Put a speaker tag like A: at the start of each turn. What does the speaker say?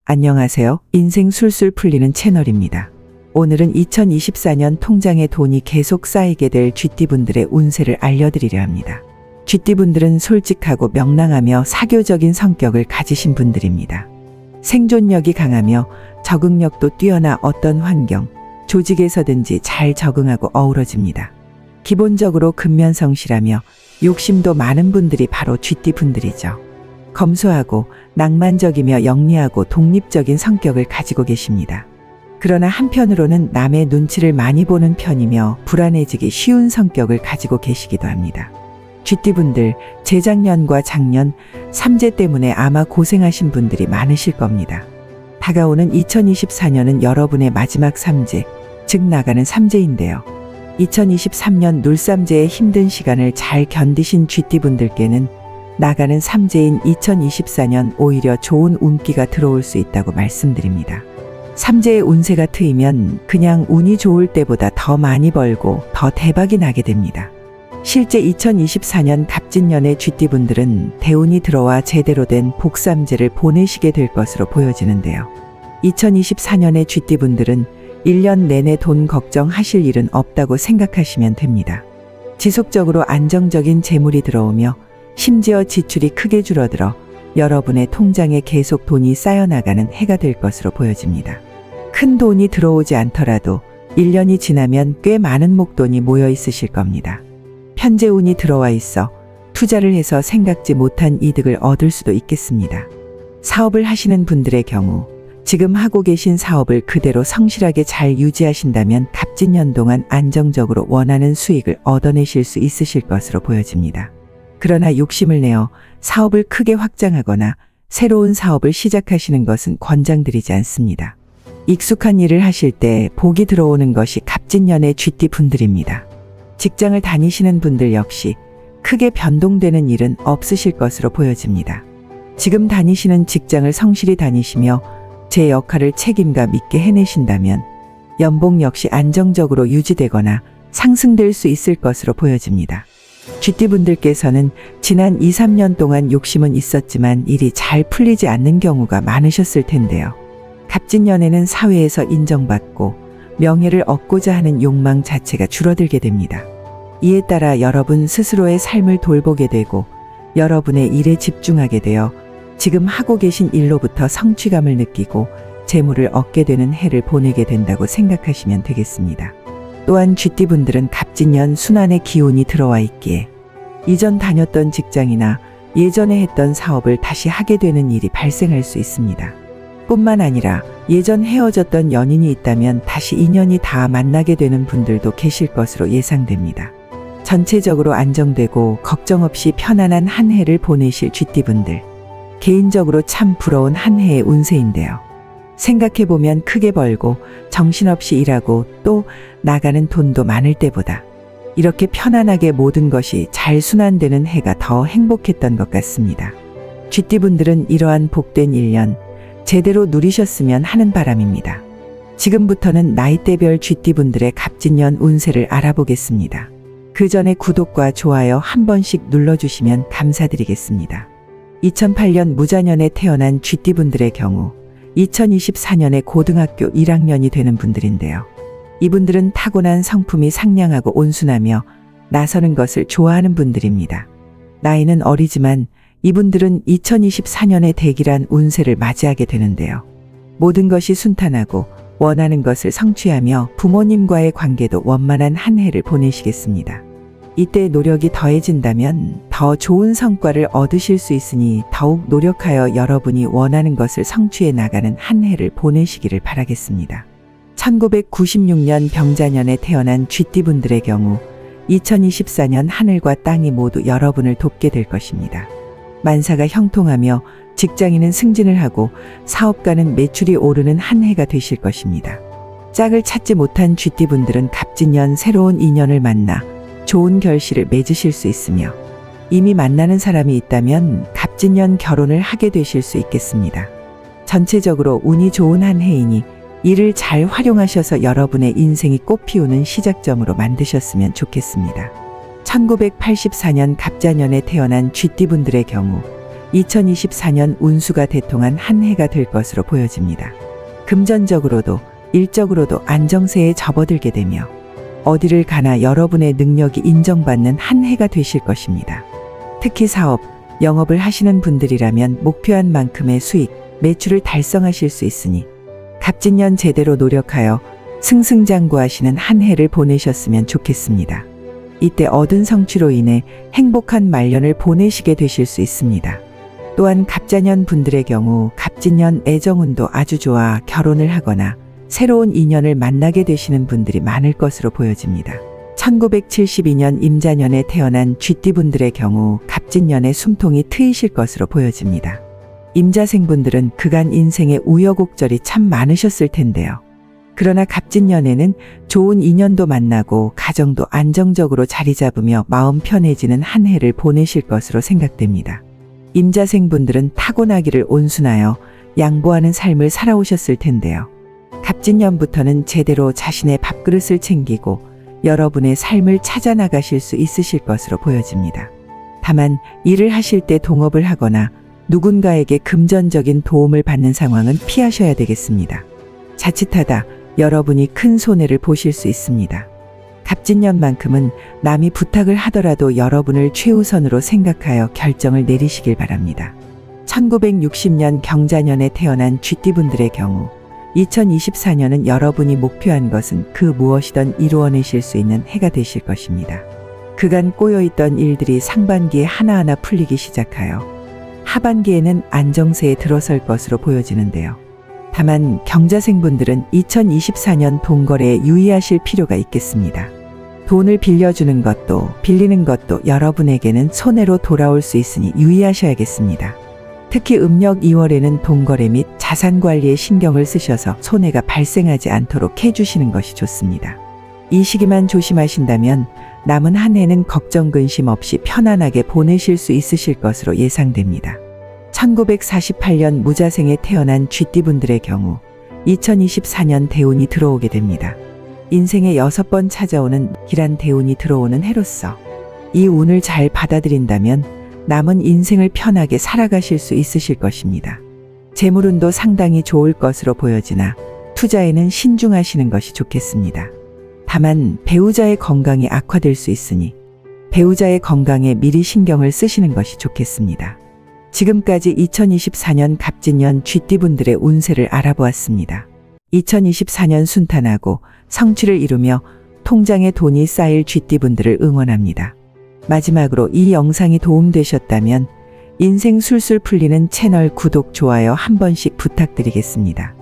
A: 안녕하세요. 인생 술술 풀리는 채널입니다. 오늘은 2024년 통장에 돈이 계속 쌓이게 될 쥐띠분들의 운세를 알려드리려 합니다. 쥐띠분들은 솔직하고 명랑하며 사교적인 성격을 가지신 분들입니다. 생존력이 강하며 적응력도 뛰어나 어떤 환경, 조직에서든지 잘 적응하고 어우러집니다. 기본적으로 근면성실하며 욕심도 많은 분들이 바로 쥐띠분들이죠. 검소하고 낭만적이며 영리하고 독립적인 성격을 가지고 계십니다. 그러나 한편으로는 남의 눈치를 많이 보는 편이며 불안해지기 쉬운 성격을 가지고 계시기도 합니다. 쥐띠분들, 재작년과 작년 삼재 때문에 아마 고생하신 분들이 많으실 겁니다. 다가오는 2024년은 여러분의 마지막 삼재, 즉 나가는 삼재인데요. 2023년 눌삼재의 힘든 시간을 잘 견디신 쥐띠분들께는 나가는 삼재인 2024년 오히려 좋은 운기가 들어올 수 있다고 말씀드립니다. 삼재의 운세가 트이면 그냥 운이 좋을 때보다 더 많이 벌고 더 대박이 나게 됩니다. 실제 2024년 갑진년의 쥐띠분들은 대운이 들어와 제대로 된 복삼재를 보내시게 될 것으로 보여지는데요. 2024년의 쥐띠분들은 1년 내내 돈 걱정하실 일은 없다고 생각하시면 됩니다. 지속적으로 안정적인 재물이 들어오며 심지어 지출이 크게 줄어들어 여러분의 통장에 계속 돈이 쌓여나가는 해가 될 것으로 보여집니다. 큰 돈이 들어오지 않더라도 1년이 지나면 꽤 많은 목돈이 모여 있으실 겁니다. 편재운이 들어와 있어 투자를 해서 생각지 못한 이득을 얻을 수도 있겠습니다. 사업을 하시는 분들의 경우 지금 하고 계신 사업을 그대로 성실하게 잘 유지하신다면 갑진년 동안 안정적으로 원하는 수익을 얻어내실 수 있으실 것으로 보여집니다. 그러나 욕심을 내어 사업을 크게 확장하거나 새로운 사업을 시작하시는 것은 권장드리지 않습니다. 익숙한 일을 하실 때 복이 들어오는 것이 갑진년의 쥐띠 분들입니다. 직장을 다니시는 분들 역시 크게 변동되는 일은 없으실 것으로 보여집니다. 지금 다니시는 직장을 성실히 다니시며 제 역할을 책임감 있게 해내신다면 연봉 역시 안정적으로 유지되거나 상승될 수 있을 것으로 보여집니다. 쥐띠분들께서는 지난 2, 3년 동안 욕심은 있었지만 일이 잘 풀리지 않는 경우가 많으셨을 텐데요. 갑진년에는 사회에서 인정받고 명예를 얻고자 하는 욕망 자체가 줄어들게 됩니다. 이에 따라 여러분 스스로의 삶을 돌보게 되고 여러분의 일에 집중하게 되어 지금 하고 계신 일로부터 성취감을 느끼고 재물을 얻게 되는 해를 보내게 된다고 생각하시면 되겠습니다. 또한 쥐띠분들은 갑진년 순환의 기운이 들어와 있기에 이전 다녔던 직장이나 예전에 했던 사업을 다시 하게 되는 일이 발생할 수 있습니다. 뿐만 아니라 예전 헤어졌던 연인이 있다면 다시 인연이 다 만나게 되는 분들도 계실 것으로 예상됩니다. 전체적으로 안정되고 걱정 없이 편안한 한 해를 보내실 쥐띠분들. 개인적으로 참 부러운 한 해의 운세인데요. 생각해보면 크게 벌고 정신없이 일하고 또 나가는 돈도 많을 때보다 이렇게 편안하게 모든 것이 잘 순환되는 해가 더 행복했던 것 같습니다. 쥐띠분들은 이러한 복된 1년 제대로 누리셨으면 하는 바람입니다. 지금부터는 나이대별 쥐띠분들의 갑진년 운세를 알아보겠습니다. 그 전에 구독과 좋아요 한 번씩 눌러주시면 감사드리겠습니다. 2008년 무자년에 태어난 쥐띠분들의 경우 2024년에 고등학교 1학년이 되는 분들인데요. 이분들은 타고난 성품이 상냥하고 온순하며 나서는 것을 좋아하는 분들입니다. 나이는 어리지만 이분들은 2024년에 대길한 운세를 맞이하게 되는데요. 모든 것이 순탄하고 원하는 것을 성취하며 부모님과의 관계도 원만한 한 해를 보내시겠습니다. 이때 노력이 더해진다면 더 좋은 성과를 얻으실 수 있으니 더욱 노력하여 여러분이 원하는 것을 성취해 나가는 한 해를 보내시기를 바라겠습니다. 1996년 병자년에 태어난 쥐띠분들의 경우 2024년 하늘과 땅이 모두 여러분을 돕게 될 것입니다. 만사가 형통하며 직장인은 승진을 하고 사업가는 매출이 오르는 한 해가 되실 것입니다. 짝을 찾지 못한 쥐띠분들은 갑진년 새로운 인연을 만나 좋은 결실을 맺으실 수 있으며 이미 만나는 사람이 있다면 갑진년 결혼을 하게 되실 수 있겠습니다. 전체적으로 운이 좋은 한 해이니 이를 잘 활용하셔서 여러분의 인생이 꽃피우는 시작점으로 만드셨으면 좋겠습니다. 1984년 갑자년에 태어난 쥐띠분들의 경우 2024년 운수가 대통한 한 해가 될 것으로 보여집니다. 금전적으로도 일적으로도 안정세에 접어들게 되며 어디를 가나 여러분의 능력이 인정받는 한 해가 되실 것입니다. 특히 사업, 영업을 하시는 분들이라면 목표한 만큼의 수익, 매출을 달성하실 수 있으니 갑진년 제대로 노력하여 승승장구하시는 한 해를 보내셨으면 좋겠습니다. 이때 얻은 성취로 인해 행복한 말년을 보내시게 되실 수 있습니다. 또한 갑자년 분들의 경우 갑진년 애정운도 아주 좋아 결혼을 하거나 새로운 인연을 만나게 되시는 분들이 많을 것으로 보여집니다. 1972년 임자년에 태어난 쥐띠분들의 경우 갑진년에 숨통이 트이실 것으로 보여집니다. 임자생분들은 그간 인생의 우여곡절이 참 많으셨을 텐데요. 그러나 갑진년에는 좋은 인연도 만나고 가정도 안정적으로 자리 잡으며 마음 편해지는 한 해를 보내실 것으로 생각됩니다. 임자생분들은 타고나기를 온순하여 양보하는 삶을 살아오셨을 텐데요. 갑진년부터는 제대로 자신의 밥그릇을 챙기고 여러분의 삶을 찾아나가실 수 있으실 것으로 보여집니다. 다만 일을 하실 때 동업을 하거나 누군가에게 금전적인 도움을 받는 상황은 피하셔야 되겠습니다. 자칫하다 여러분이 큰 손해를 보실 수 있습니다. 갑진년만큼은 남이 부탁을 하더라도 여러분을 최우선으로 생각하여 결정을 내리시길 바랍니다. 1960년 경자년에 태어난 쥐띠분들의 경우 2024년은 여러분이 목표한 것은 그 무엇이든 이루어내실 수 있는 해가 되실 것입니다. 그간 꼬여있던 일들이 상반기에 하나하나 풀리기 시작하여 하반기에는 안정세에 들어설 것으로 보여지는데요. 다만 경자생분들은 2024년 돈거래에 유의하실 필요가 있겠습니다. 돈을 빌려주는 것도 빌리는 것도 여러분에게는 손해로 돌아올 수 있으니 유의하셔야겠습니다. 특히 음력 2월에는 돈거래 및 자산관리에 신경을 쓰셔서 손해가 발생하지 않도록 해주시는 것이 좋습니다. 이 시기만 조심하신다면 남은 한 해는 걱정 근심 없이 편안하게 보내실 수 있으실 것으로 예상됩니다. 1948년 무자생에 태어난 쥐띠분들의 경우 2024년 대운이 들어오게 됩니다. 인생에 6번 찾아오는 길한 대운이 들어오는 해로서 이 운을 잘 받아들인다면 남은 인생을 편하게 살아가실 수 있으실 것입니다. 재물운도 상당히 좋을 것으로 보여지나 투자에는 신중하시는 것이 좋겠습니다. 다만 배우자의 건강이 악화될 수 있으니 배우자의 건강에 미리 신경을 쓰시는 것이 좋겠습니다. 지금까지 2024년 갑진년 쥐띠분들의 운세를 알아보았습니다. 2024년 순탄하고 성취를 이루며 통장에 돈이 쌓일 쥐띠분들을 응원합니다. 마지막으로 이 영상이 도움되셨다면 인생 술술 풀리는 채널 구독, 좋아요 한 번씩 부탁드리겠습니다.